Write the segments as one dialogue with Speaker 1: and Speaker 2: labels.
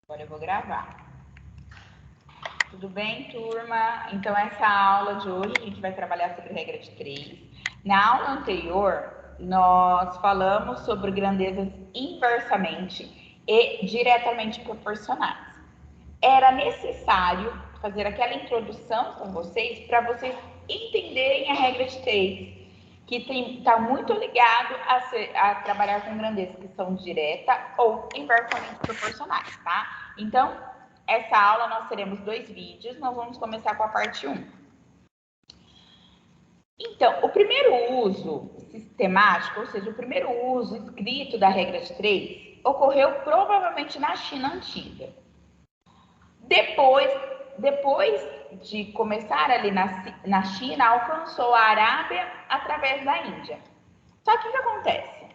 Speaker 1: Agora eu vou gravar. Tudo bem, turma? Então, essa aula de hoje a gente vai trabalhar sobre regra de 3. Na aula anterior, nós falamos sobre grandezas inversamente e diretamente proporcionais. Era necessário fazer aquela introdução com vocês para vocês entenderem a regra de 3, que está muito ligado a trabalhar com grandezas que são direta ou inversamente proporcionais, tá? Então, essa aula nós teremos 2 vídeos, nós vamos começar com a parte 1. Então, o primeiro uso sistemático, ou seja, o primeiro uso escrito da regra de 3, ocorreu provavelmente na China antiga. Depois de começar ali na China, alcançou a Arábia através da Índia. Só que o que acontece?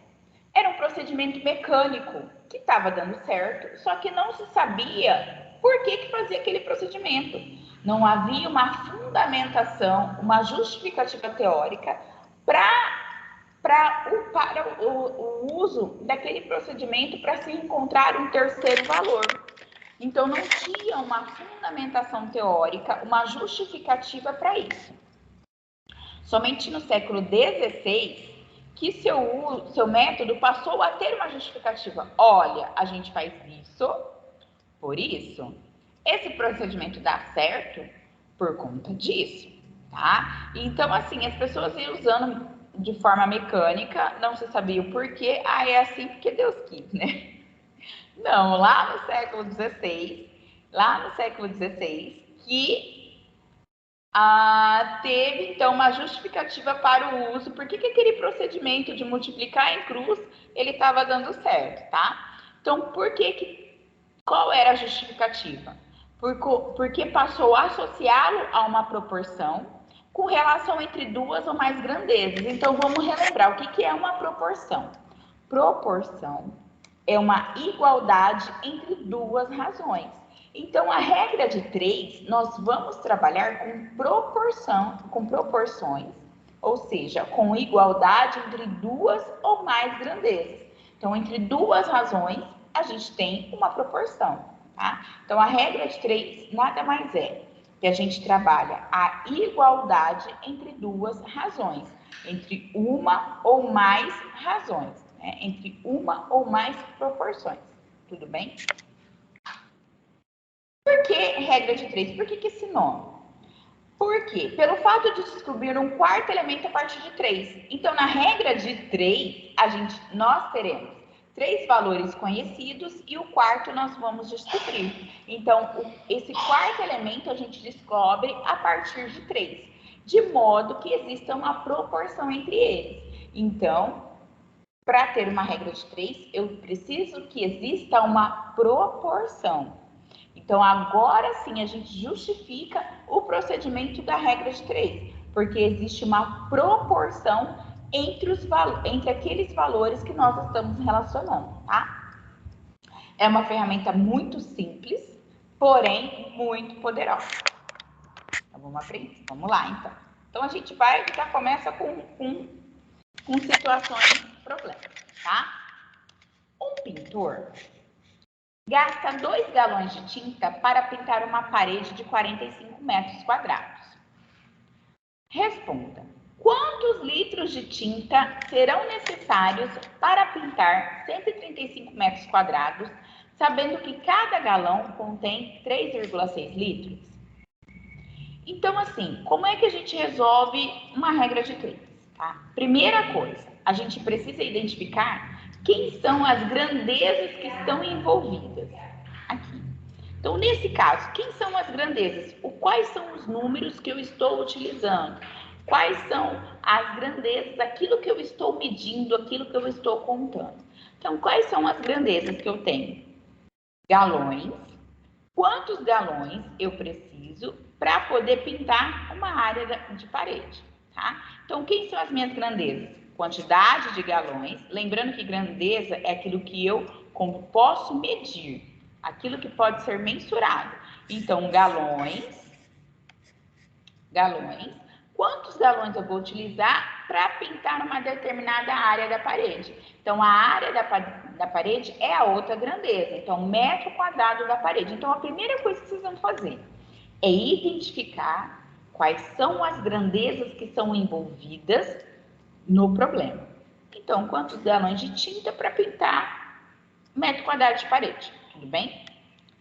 Speaker 1: Era um procedimento mecânico que estava dando certo, só que não se sabia por que fazia aquele procedimento. Não havia uma fundamentação, uma justificativa teórica para o uso daquele procedimento para se encontrar um terceiro valor. Então, não tinha uma fundamentação teórica, uma justificativa para isso. Somente no século XVI que seu método passou a ter uma justificativa. Olha, a gente faz isso por isso. Esse procedimento dá certo por conta disso, tá? Então, assim, as pessoas iam usando de forma mecânica, não se sabia o porquê. Ah, é assim porque Deus quis, né? Não, lá no século XVI, que teve, então, uma justificativa para o uso. Por que aquele procedimento de multiplicar em cruz, ele estava dando certo, tá? Então, qual era a justificativa? Porque passou a associá-lo a uma proporção com relação entre duas ou mais grandezas. Então, vamos relembrar o que é uma proporção. Proporção é uma igualdade entre duas razões. Então, a regra de 3, nós vamos trabalhar com proporções, ou seja, com igualdade entre duas ou mais grandezas. Então, entre duas razões, a gente tem uma proporção, tá? Então, a regra de 3 nada mais é que a gente trabalha a igualdade entre duas razões, entre uma ou mais razões, né? Entre uma ou mais proporções. Tudo bem? Por que regra de 3? Por que esse nome? Por quê? Pelo fato de descobrir um quarto elemento a partir de 3. Então, na regra de 3, nós teremos 3 valores conhecidos e o quarto nós vamos descobrir. Então, esse quarto elemento a gente descobre a partir de 3, de modo que exista uma proporção entre eles. Então, para ter uma regra de 3, eu preciso que exista uma proporção. Então, agora sim, a gente justifica o procedimento da regra de 3, porque existe uma proporção entre aqueles valores que nós estamos relacionando, tá? É uma ferramenta muito simples, porém muito poderosa. Então, vamos aprender. Vamos lá, então. Então, a gente já começa com situações problemas, tá? Um pintor gasta 2 galões de tinta para pintar uma parede de 45 metros quadrados. Responda: quantos litros de tinta serão necessários para pintar 135 metros quadrados, sabendo que cada galão contém 3,6 litros? Então, assim, como é que a gente resolve uma regra de 3? Tá? Primeira coisa, a gente precisa identificar quem são as grandezas que estão envolvidas aqui. Então, nesse caso, quem são as grandezas? Quais são os números que eu estou utilizando? Quais são as grandezas daquilo que eu estou medindo, aquilo que eu estou contando? Então, quais são as grandezas que eu tenho? Galões. Quantos galões eu preciso para poder pintar uma área de parede, tá? Então, quem são as minhas grandezas? Quantidade de galões. Lembrando que grandeza é aquilo que eu posso medir, aquilo que pode ser mensurado. Então, galões. Quantos galões eu vou utilizar para pintar uma determinada área da parede. Então, a área da parede é a outra grandeza. Então, metro quadrado da parede. Então, a primeira coisa que vocês vão fazer é identificar quais são as grandezas que são envolvidas no problema. Então, quantos galões de tinta para pintar metro quadrado de parede? Tudo bem?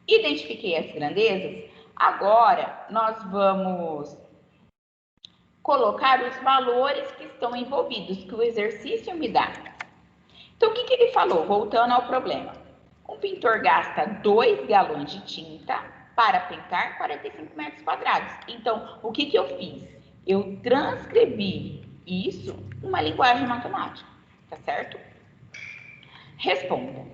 Speaker 1: Identifiquei as grandezas. Agora, nós vamos colocar os valores que estão envolvidos, que o exercício me dá. Então, o que ele falou? Voltando ao problema. Um pintor gasta 2 galões de tinta para pintar 45 metros quadrados. Então, o que eu fiz? Eu transcrevi isso numa linguagem matemática, tá certo? Responda.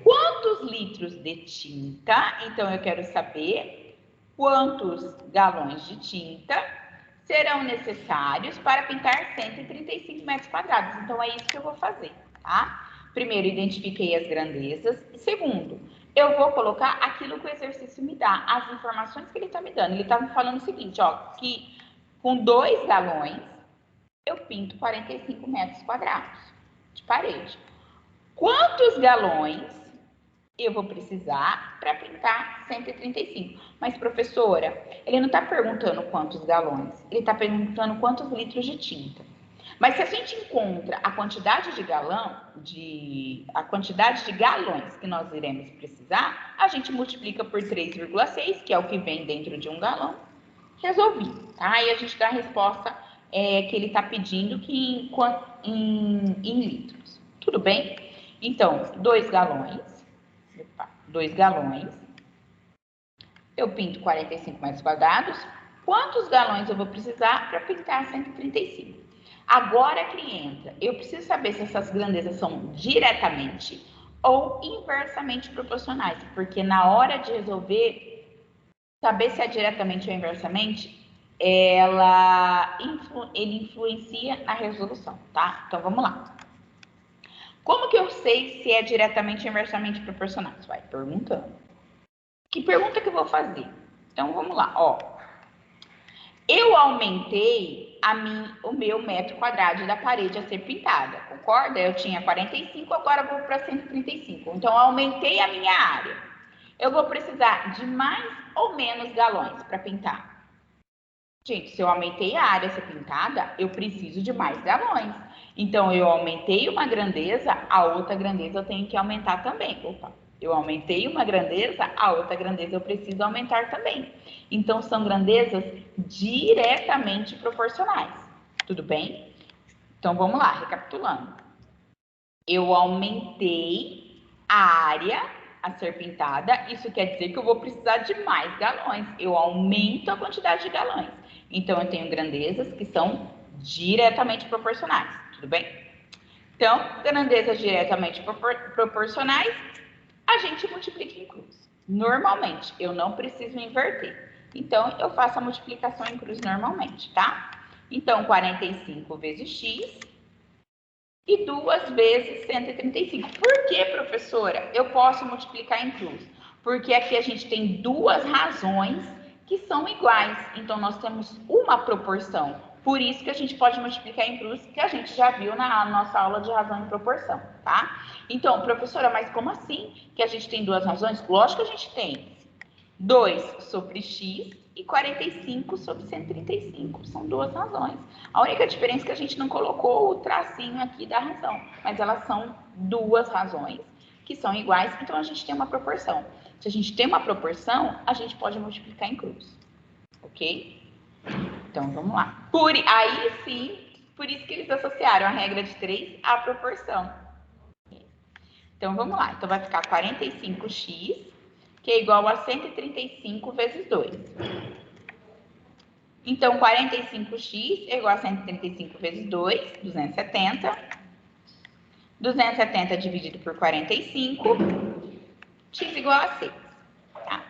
Speaker 1: Quantos litros de tinta? Então, eu quero saber quantos galões de tinta serão necessários para pintar 135 metros quadrados. Então, é isso que eu vou fazer, tá? Primeiro, identifiquei as grandezas. Segundo, eu vou colocar aquilo que o exercício me dá, as informações que ele está me dando. Ele está me falando o seguinte, ó, que com 2 galões, eu pinto 45 metros quadrados de parede. Quantos galões eu vou precisar para pintar 135? Mas, professora, ele não está perguntando quantos galões, ele está perguntando quantos litros de tinta. Mas se a gente encontra a quantidade de galões que nós iremos precisar, a gente multiplica por 3,6, que é o que vem dentro de um galão. Resolvi, tá? Aí a gente dá a resposta que ele está pedindo que em litros. Tudo bem? Então, 2 galões. Opa, 2 galões. Eu pinto 45 metros quadrados. Quantos galões eu vou precisar para pintar 135? Agora que entra, eu preciso saber se essas grandezas são diretamente ou inversamente proporcionais, porque na hora de resolver, saber se é diretamente ou inversamente, ele influencia na resolução, tá? Então, vamos lá. Como que eu sei se é diretamente ou inversamente proporcionais? Vai perguntando. Que pergunta que eu vou fazer? Então, vamos lá, ó. Eu aumentei o meu metro quadrado da parede a ser pintada, concorda? Eu tinha 45, agora vou para 135. Então, eu aumentei a minha área. Eu vou precisar de mais ou menos galões para pintar? Gente, se eu aumentei a área a ser pintada, eu preciso de mais galões. Então, eu aumentei uma grandeza, a outra grandeza eu tenho que aumentar também. Opa, eu aumentei uma grandeza, a outra grandeza eu preciso aumentar também. Então, são grandezas diretamente proporcionais. Tudo bem? Então, vamos lá, recapitulando. Eu aumentei a área a ser pintada, isso quer dizer que eu vou precisar de mais galões. Eu aumento a quantidade de galões. Então, eu tenho grandezas que são diretamente proporcionais. Tudo bem? Então, grandezas diretamente proporcionais, a gente multiplica em cruz. Normalmente, eu não preciso inverter. Então, eu faço a multiplicação em cruz normalmente, tá? Então, 45 vezes x e 2 vezes 135. Por que, professora, eu posso multiplicar em cruz? Porque aqui a gente tem duas razões que são iguais. Então, nós temos uma proporção. Por isso que a gente pode multiplicar em cruz, que a gente já viu na nossa aula de razão e proporção, tá? Então, professora, mas como assim que a gente tem duas razões? Lógico que a gente tem 2 sobre x e 45 sobre 135. São duas razões. A única diferença é que a gente não colocou o tracinho aqui da razão, mas elas são duas razões que são iguais, então a gente tem uma proporção. Se a gente tem uma proporção, a gente pode multiplicar em cruz, ok? Então, vamos lá. Aí sim, por isso que eles associaram a regra de 3 à proporção. Então, vamos lá. Então, vai ficar 45x, que é igual a 135 vezes 2. Então, 45x é igual a 135 vezes 2, 270. 270 dividido por 45, x igual a 6. Tá?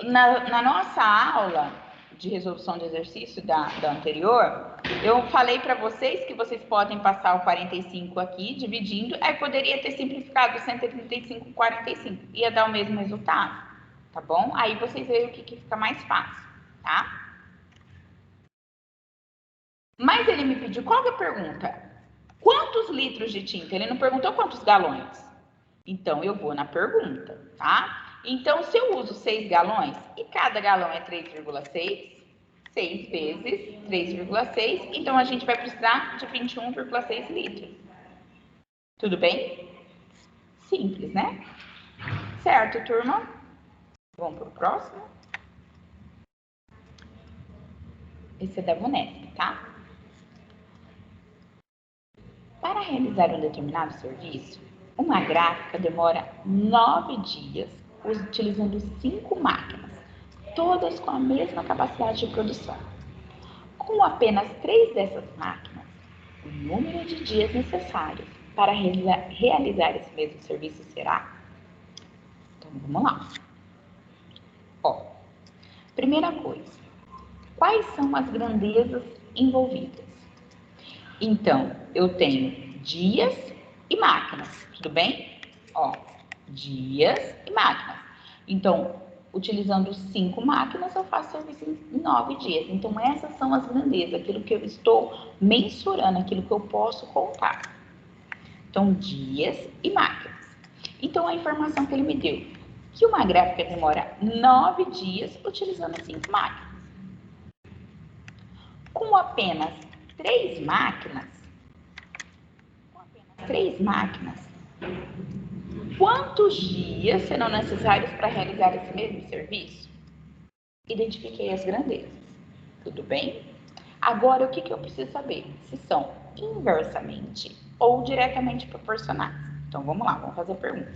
Speaker 1: Na nossa aula de resolução de exercício da anterior, eu falei para vocês que vocês podem passar o 45 aqui, dividindo, aí poderia ter simplificado 135 com 45, ia dar o mesmo resultado, tá bom? Aí vocês veem o que fica mais fácil, tá? Mas ele me pediu, qual que é a pergunta? Quantos litros de tinta? Ele não perguntou quantos galões. Então, eu vou na pergunta, tá? Então, se eu uso 6 galões e cada galão é 3,6, 6 vezes 3,6, então a gente vai precisar de 21,6 litros. Tudo bem? Simples, né? Certo, turma? Vamos para o próximo. Esse é da Vunesp, tá? Para realizar um determinado serviço, uma gráfica demora 9 dias utilizando 5 máquinas, todas com a mesma capacidade de produção. Com apenas 3 dessas máquinas, o número de dias necessários para realizar esse mesmo serviço será? Então, vamos lá. Ó, primeira coisa, quais são as grandezas envolvidas? Então, eu tenho dias e máquinas, tudo bem? Ó, dias e máquinas. Então, utilizando 5 máquinas, eu faço serviço em 9 dias. Então, essas são as grandezas, aquilo que eu estou mensurando, aquilo que eu posso contar. Então, dias e máquinas. Então, a informação que ele me deu, que uma gráfica demora 9 dias utilizando 5 máquinas. Com apenas 3 máquinas, quantos dias serão necessários para realizar esse mesmo serviço? Identifiquei as grandezas. Tudo bem? Agora, o que eu preciso saber? Se são inversamente ou diretamente proporcionais. Então, vamos lá, vamos fazer a pergunta.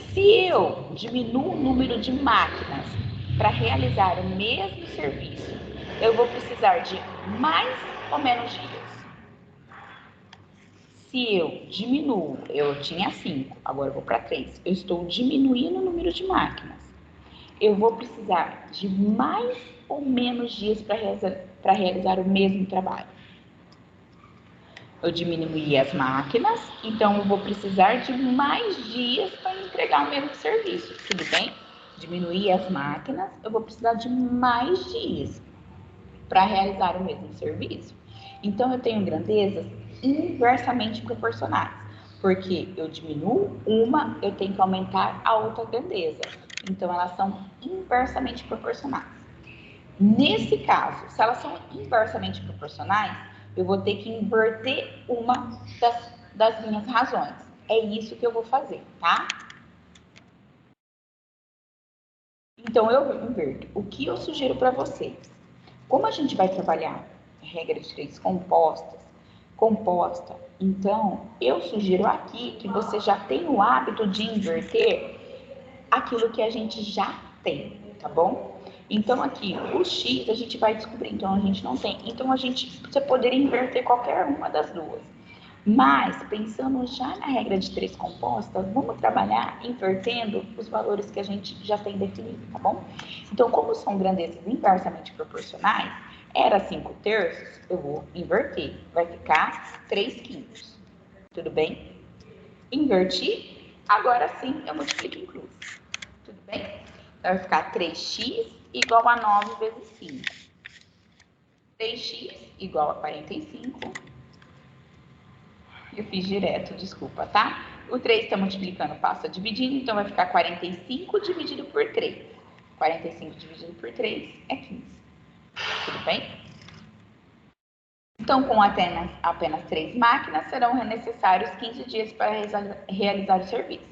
Speaker 1: Se eu diminuo o número de máquinas para realizar o mesmo serviço, eu vou precisar de mais ou menos dias? Se eu diminuo, eu tinha 5, agora eu vou para 3. Eu estou diminuindo o número de máquinas. Eu vou precisar de mais ou menos dias para realizar o mesmo trabalho. Eu diminuí as máquinas, então eu vou precisar de mais dias para entregar o mesmo serviço, tudo bem? Diminuir as máquinas, eu vou precisar de mais dias para realizar o mesmo serviço. Então, eu tenho grandezas inversamente proporcionais, porque eu diminuo uma, eu tenho que aumentar a outra grandeza. Então, elas são inversamente proporcionais. Nesse caso, se elas são inversamente proporcionais, eu vou ter que inverter uma das minhas razões. É isso que eu vou fazer, tá? Então, eu inverto. O que eu sugiro para vocês? Como a gente vai trabalhar regra de 3 composta, então eu sugiro aqui que você já tenha o hábito de inverter aquilo que a gente já tem, tá bom? Então aqui, o X a gente vai descobrir, então a gente não tem. Então você poderia inverter qualquer uma das duas. Mas, pensando já na regra de 3 compostas, vamos trabalhar invertendo os valores que a gente já tem definido, tá bom? Então, como são grandezas inversamente proporcionais, era 5 terços, eu vou inverter, vai ficar 3 quintos, tudo bem? Inverti, agora sim eu multiplico em cruz, tudo bem? Então, vai ficar 3x igual a 9 vezes 5. 3x igual a 45. Eu fiz direto, desculpa, tá? O 3 está multiplicando, passa dividindo, então vai ficar 45 dividido por 3. 45 dividido por 3 é 15. Tudo bem? Então, com apenas 3 máquinas, serão necessários 15 dias para realizar o serviço.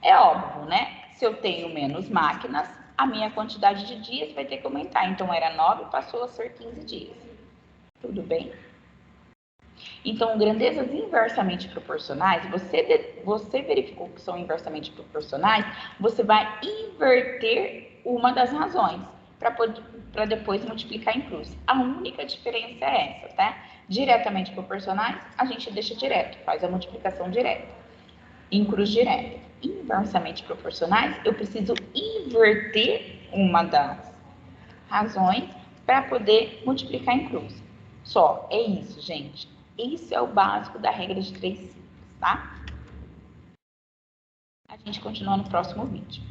Speaker 1: É óbvio, né? Se eu tenho menos máquinas, a minha quantidade de dias vai ter que aumentar. Então, era 9, passou a ser 15 dias. Tudo bem? Então, grandezas inversamente proporcionais, você verificou que são inversamente proporcionais, você vai inverter uma das razões para depois multiplicar em cruz. A única diferença é essa, tá? Diretamente proporcionais, a gente deixa direto, faz a multiplicação direta, em cruz direta. Inversamente proporcionais, eu preciso inverter uma das razões para poder multiplicar em cruz. Só, é isso, gente. Isso é o básico da regra de 3 simples, tá? A gente continua no próximo vídeo.